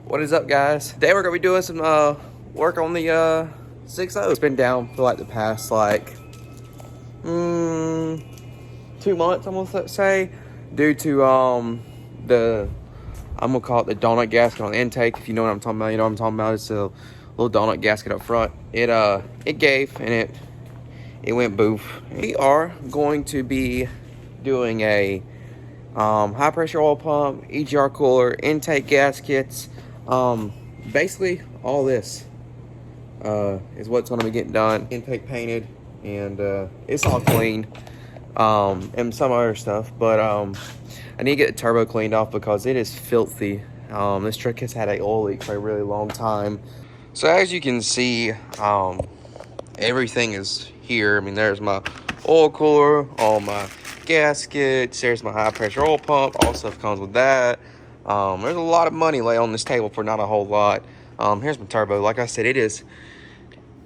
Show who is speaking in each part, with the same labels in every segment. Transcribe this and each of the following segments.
Speaker 1: What is up, guys? Today we're gonna be doing some work on the 6.0. It's been down for like the past 2 months, I'm gonna say, due to the, I'm gonna call it the donut gasket on the intake. If you know what I'm talking about, you know what I'm talking about. It's a little donut gasket up front. It gave and it went boof. We are going to be doing a high pressure oil pump, EGR cooler, intake gaskets, basically all this is what's going to be getting done. Intake painted, and it's all clean, and some other stuff, but I need to get the turbo cleaned off because it is filthy. This truck has had an oil leak for a really long time. So as you can see, everything is here. I mean, there's my oil cooler, all my gaskets, there's my high pressure oil pump, all stuff comes with that. There's a lot of money lay on this table for not a whole lot. Here's my turbo. Like I said, it is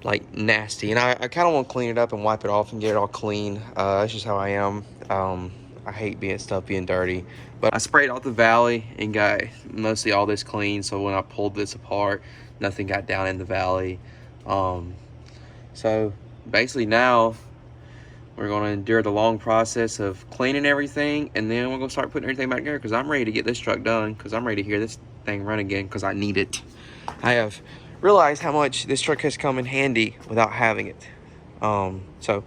Speaker 1: like nasty, and I kind of want to clean it up and wipe it off and get it all clean. That's just how I am. I hate stuff being dirty, but I sprayed out the valley and got mostly all this clean, so when I pulled this apart, nothing got down in the valley. So basically now we're going to endure the long process of cleaning everything, and then we're going to start putting everything back together, because I'm ready to get this truck done, because I'm ready to hear this thing run again, because I need it. I have realized how much this truck has come in handy without having it. So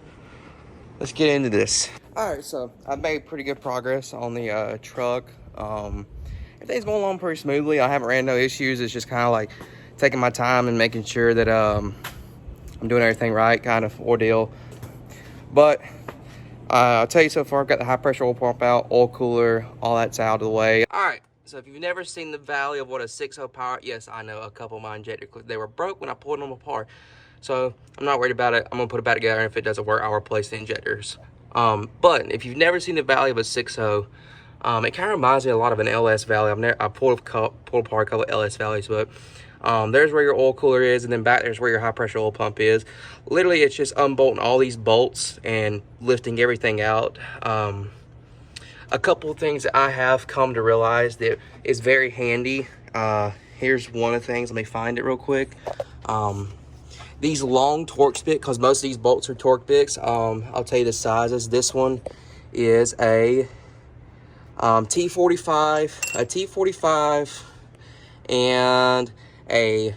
Speaker 1: let's get into this. All right, so I've made pretty good progress on the truck. Everything's going along pretty smoothly. I haven't ran no issues. It's just kind of like taking my time and making sure that I'm doing everything right, kind of ordeal. But I'll tell you, so far I've got the high pressure oil pump out, oil cooler, all that's out of the way. All right, so if you've never seen the valley of what a 6.0 power, yes, I know a couple of my injector clips, they were broke when I pulled them apart. So I'm not worried about it. I'm gonna put it back together, and if it doesn't work, I'll replace the injectors. But if you've never seen the valley of a 6.0, it kind of reminds me a lot of an LS valley. I pulled apart a couple of LS valleys, but there's where your oil cooler is, and then back there's where your high pressure oil pump is. Literally, it's just unbolting all these bolts and lifting everything out. A couple of things that I have come to realize that is very handy. Here's one of the things. Let me find it real quick. These long Torx bits, because most of these bolts are Torx bits. I'll tell you the sizes. This one is a T45, and a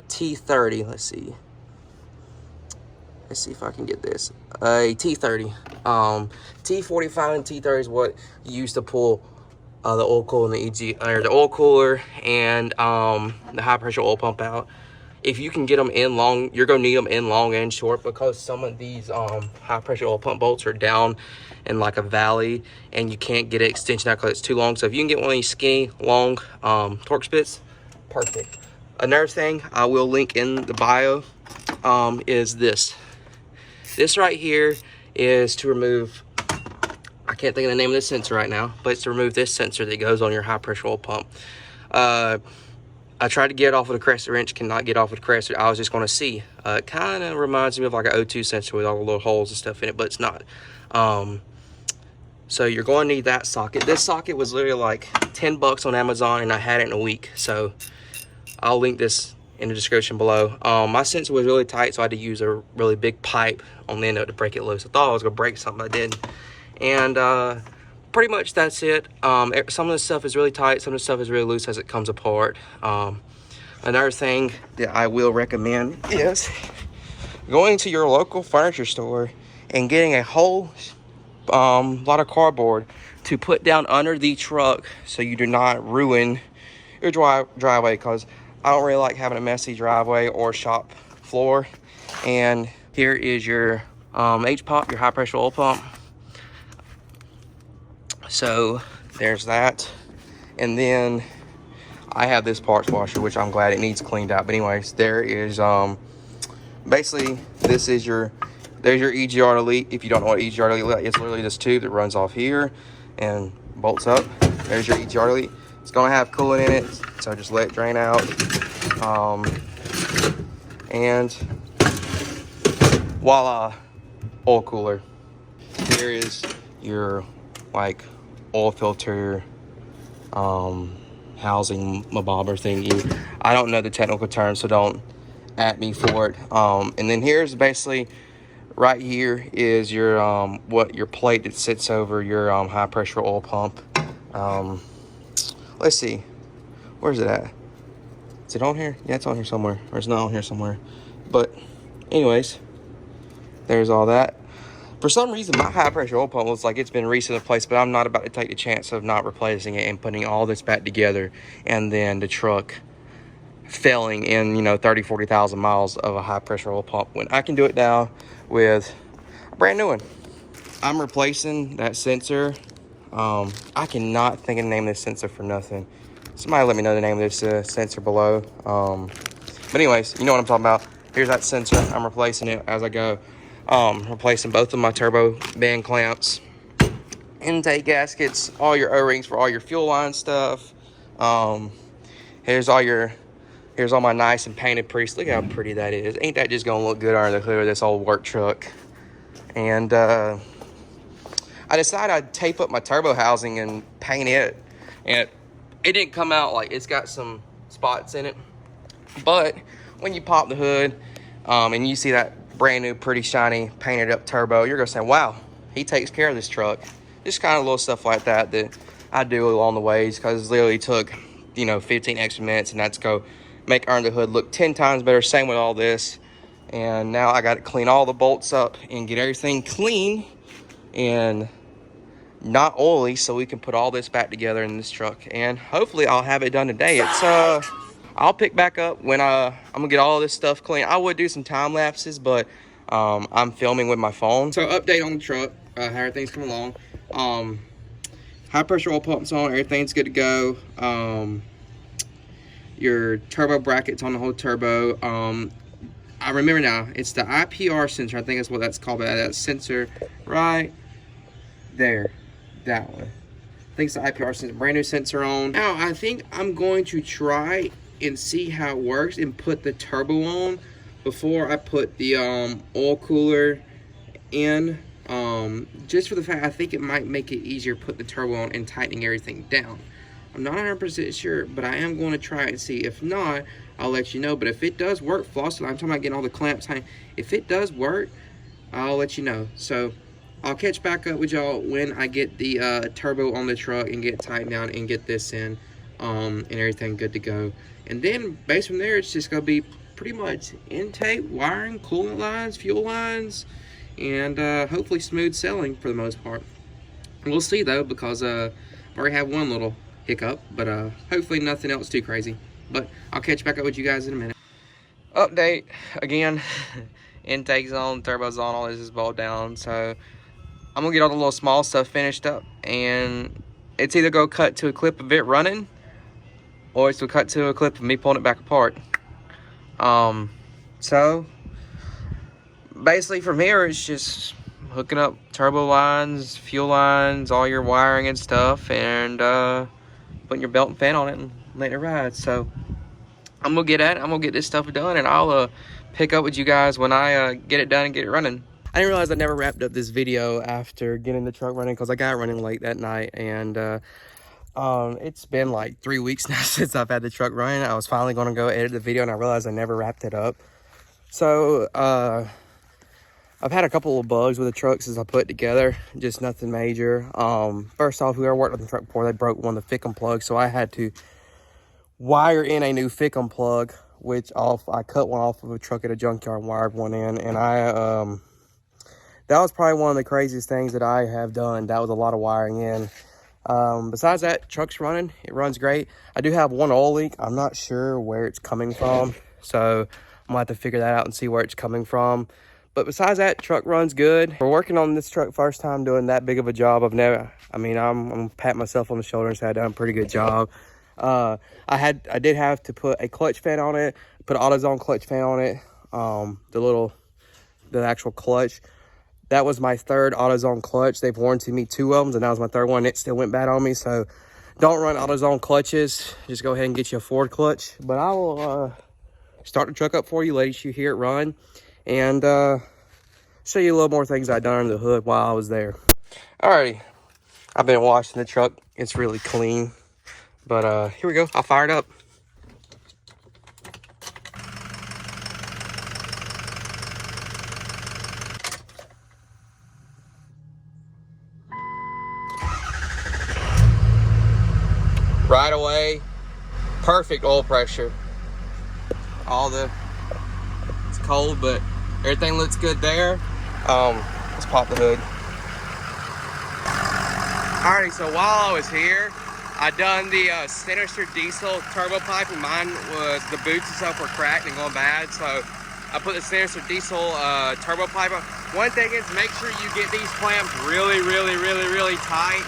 Speaker 1: T30. Let's see if I can get this. A T30. T45 and T30 is what you use to pull the oil cooler and the oil cooler and the high pressure oil pump out. If you can get them in long, you're gonna need them in long and short, because some of these high pressure oil pump bolts are down in like a valley, and you can't get an extension out because it's too long. So if you can get one of these skinny, long Torx bits, perfect. Another thing I will link in the bio is this. This right here is to remove, I can't think of the name of this sensor right now, but it's to remove this sensor that goes on your high pressure oil pump. I tried to get it off with a crescent wrench, cannot get off with a crescent. I was just going to see. It kind of reminds me of like an O2 sensor with all the little holes and stuff in it, but it's not. So you're going to need that socket. This socket was literally like 10 bucks on Amazon, and I had it in a week. So I'll link this in the description below. My sensor was really tight, so I had to use a really big pipe on the end of it to break it loose. I thought I was going to break something, I didn't. And pretty much that's it. Some of the stuff is really tight, some of the stuff is really loose as it comes apart. Another thing that I will recommend is going to your local furniture store and getting a whole lot of cardboard to put down under the truck so you do not ruin your driveway, because I don't really like having a messy driveway or shop floor. And here is your H-pump, your high pressure oil pump. So there's that. And then I have this parts washer, which I'm glad it needs cleaned out. But anyways, there is basically there's your EGR delete. If you don't know what EGR delete is, it's literally this tube that runs off here and bolts up. There's your EGR delete. It's gonna have coolant in it, so just let it drain out. And voila, oil cooler. Here is your like oil filter housing mobobber thingy. I don't know the technical term, so don't at me for it. And then here's basically right here is your what your plate that sits over your high pressure oil pump. Let's see, where's it at? Is it on here? Yeah, it's on here somewhere, or it's not on here somewhere. But anyways, there's all that. For some reason, my high pressure oil pump looks like it's been recently replaced, but I'm not about to take the chance of not replacing it and putting all this back together and then the truck failing in, you know, 30,000-40,000 miles of a high pressure oil pump when I can do it now with a brand new one. I'm replacing that sensor. I cannot think of the name of this sensor for nothing. Somebody let me know the name of this sensor below. But anyways, you know what I'm talking about. Here's that sensor. I'm replacing it as I go. Replacing both of my turbo band clamps, intake gaskets, all your O-rings for all your fuel line stuff. Here's all my nice and painted Priest. Look how pretty that is. Ain't that just gonna look good under the hood of this old work truck? And I decided I'd tape up my turbo housing and paint it. And it didn't come out like it's got some spots in it. But when you pop the hood and you see that brand new, pretty shiny, painted up turbo, you're gonna say, wow, he takes care of this truck. Just kind of little stuff like that that I do along the ways, because it literally took, you know, 15 extra minutes, and that's go make under the hood look 10 times better. Same with all this. And now I got to clean all the bolts up and get everything clean and not oily, so we can put all this back together in this truck. And hopefully I'll have it done today. I'll pick back up when I'm gonna get all this stuff clean. I would do some time lapses, but I'm filming with my phone. So update on the truck, how everything's coming along. High pressure oil pump's on, everything's good to go. Your turbo brackets on the whole turbo. I remember now, it's the IPR sensor. I think that's what that's called. That sensor right there, that one. I think it's the IPR sensor, brand new sensor on. Now I think I'm going to try and see how it works and put the turbo on before I put the oil cooler in. Just for the fact I think it might make it easier to put the turbo on and tightening everything down. I'm not 100% sure, but I am going to try and see. If not, I'll let you know. But if it does work, Floss, I'm talking about getting all the clamps high. If it does work, I'll let you know. So I'll catch back up with y'all when I get the turbo on the truck and get tightened down and get this in and everything good to go. And then based from there, it's just going to be pretty much intake, wiring, coolant lines, fuel lines, and hopefully smooth sailing for the most part. We'll see though, because I already have one little hiccup, but hopefully nothing else too crazy. But I'll catch back up with you guys in a minute. Update again. Intake's on, turbo's on, all this is bolted down. So I'm gonna get all the little small stuff finished up, and it's either go cut to a clip of it running, or it's to cut to a clip of me pulling it back apart. So basically from here, it's just hooking up turbo lines, fuel lines, all your wiring and stuff, and putting your belt and fan on it and letting it ride. So I'm gonna get at it. I'm gonna get this stuff done, and I'll pick up with you guys when I get it done and get it running. I didn't realize I never wrapped up this video after getting the truck running, because I got it running late that night, and it's been like 3 weeks now since I've had the truck running. I was finally gonna go edit the video, and I realized I never wrapped it up. So I've had a couple of bugs with the truck since I put it together, just nothing major. First off, whoever worked on the truck before, they broke one of the Fickum plugs, so I had to wire in a new Fickum plug, which I cut one off of a truck at a junkyard and wired one in, and that was probably one of the craziest things that I have done. That was a lot of wiring in. Besides that, truck's running. It runs great. I do have one oil leak. I'm not sure where it's coming from, so I'm gonna have to figure that out and see where it's coming from. But besides that, truck runs good. We're working on this truck first time doing that big of a job. I'm gonna pat myself on the shoulder and say I've done a pretty good job. I did have to put a clutch fan on it, put an AutoZone clutch fan on it, the actual clutch. That was my third AutoZone clutch. They've warranted me 2 of them, and that was my third one. It still went bad on me, so don't run AutoZone clutches. Just go ahead and get you a Ford clutch. But I will start the truck up for you, let you hear it run, and show you a little more things I've done under the hood while I was there. Alrighty, I've been washing the truck. It's really clean. But here we go. I'll fire it up. Right away, perfect oil pressure. It's cold, but everything looks good there. Let's pop the hood. Alrighty, so while I was here, I done the sinister diesel turbo pipe, and mine was, the boots and stuff were cracked and going bad, so I put the sinister diesel turbo pipe on. One thing is, make sure you get these clamps really tight.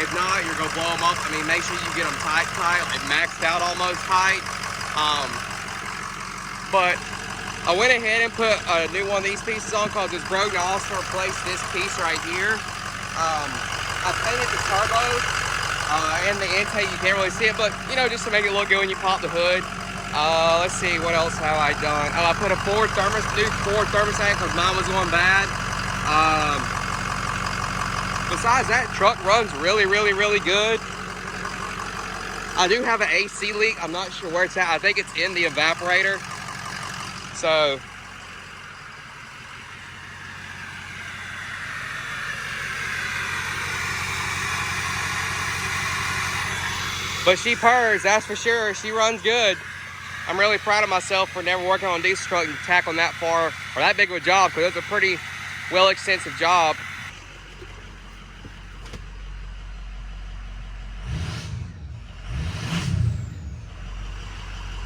Speaker 1: If not, you're gonna blow them up. I mean, make sure you get them tight, like maxed out almost tight. But I went ahead and put a new one of these pieces on because it's broken. I also replaced this piece right here. I painted the turbo and the intake. You can't really see it, but you know, just to make it look good when you pop the hood. Let's see, what else have I done? I put a new Ford thermostat because mine was going bad. Besides that, truck runs really good. I do have an AC leak. I'm not sure where it's at. I think it's in the evaporator. So but she purrs, that's for sure. She runs good. I'm really proud of myself for never working on a diesel truck and tackling that far or that big of a job, because it's a pretty well extensive job.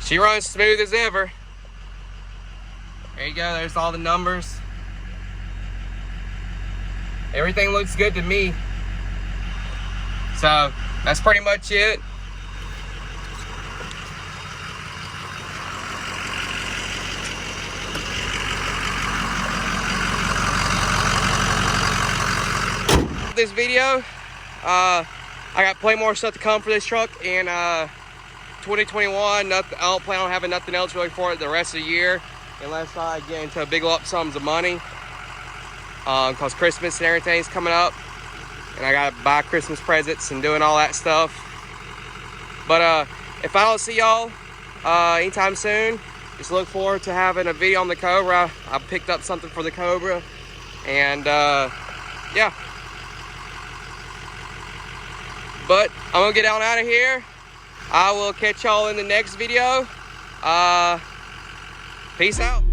Speaker 1: She runs smooth as ever. There you go, there's all the numbers. Everything looks good to me. So that's pretty much it. This video, I got plenty more stuff to come for this truck in 2021. I don't plan on having nothing else really for it the rest of the year, unless I get into big lump sums of money, because Christmas and everything's coming up, and I gotta buy Christmas presents and doing all that stuff. But if I don't see y'all anytime soon, just look forward to having a video on the Cobra. I picked up something for the Cobra, and yeah. But I'm gonna get on out of here. I will catch y'all in the next video. Peace out.